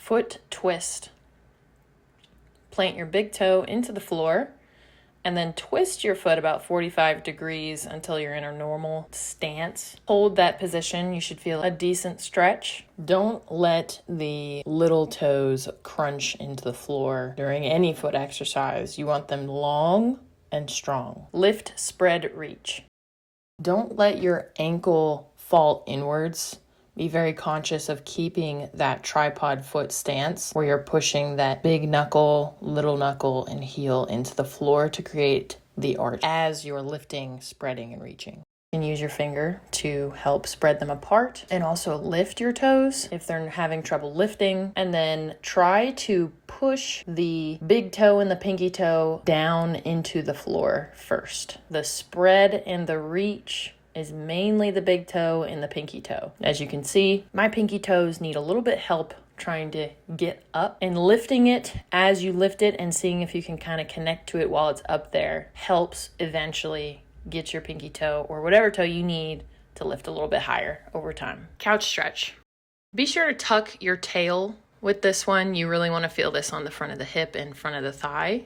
Foot twist. Plant your big toe into the floor and then twist your foot about 45 degrees until you're in a normal stance. Hold that position. You should feel a decent stretch. Don't let the little toes crunch into the floor during any foot exercise. You want them long and strong. Lift, spread, reach. Don't let your ankle fall inwards. Be very conscious of keeping that tripod foot stance where you're pushing that big knuckle, little knuckle, and heel into the floor to create the arch as you're lifting, spreading, and reaching. You can use your finger to help spread them apart and also lift your toes if they're having trouble lifting. And then try to push the big toe and the pinky toe down into the floor first. The spread and the reach is mainly the big toe and the pinky toe. As you can see, my pinky toes need a little bit help trying to get up, and lifting it as you lift it and seeing if you can kind of connect to it while it's up there helps eventually get your pinky toe or whatever toe you need to lift a little bit higher over time. Couch stretch. Be sure to tuck your tail with this one. You really want to feel this on the front of the hip and front of the thigh.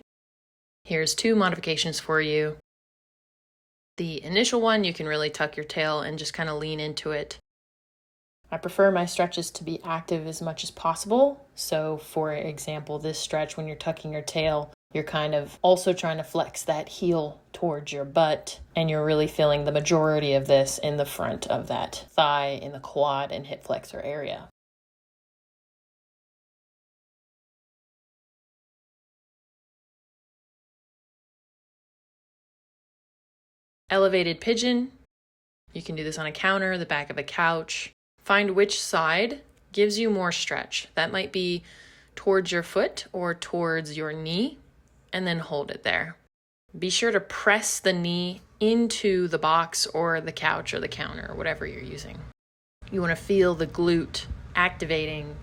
Here's 2 modifications for you. The initial one, you can really tuck your tail and just kind of lean into it. I prefer my stretches to be active as much as possible. So for example, this stretch, when you're tucking your tail, you're kind of also trying to flex that heel towards your butt, and you're really feeling the majority of this in the front of that thigh, in the quad and hip flexor area. Elevated pigeon. You can do this on a counter, the back of a couch. Find which side gives you more stretch. That might be towards your foot or towards your knee, and then hold it there. Be sure to press the knee into the box or the couch or the counter or whatever you're using. You want to feel the glute activating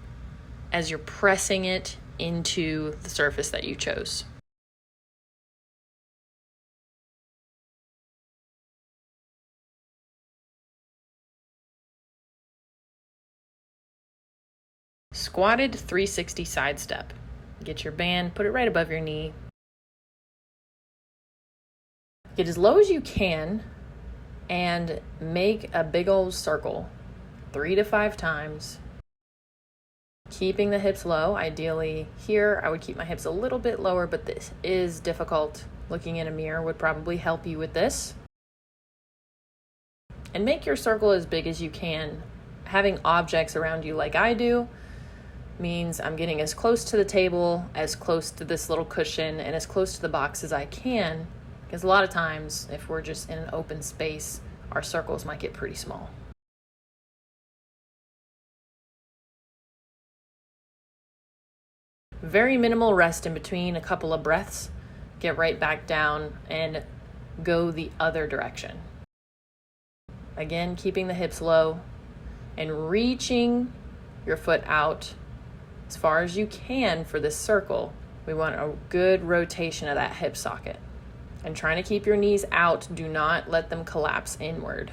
as you're pressing it into the surface that you chose. Squatted 360 side step. Get your band, put it right above your knee. Get as low as you can and make a big old circle 3 to 5 times. Keeping the hips low. Ideally here, I would keep my hips a little bit lower, but this is difficult. Looking in a mirror would probably help you with this. And make your circle as big as you can. Having objects around you like I do means I'm getting as close to the table, as close to this little cushion, and as close to the box as I can, because a lot of times if we're just in an open space, our circles might get pretty small. Very minimal rest in between, a couple of breaths. Get right back down and go the other direction. Again, keeping the hips low and reaching your foot out as far as you can for this circle. We want a good rotation of that hip socket. And trying to keep your knees out. Do not let them collapse inward.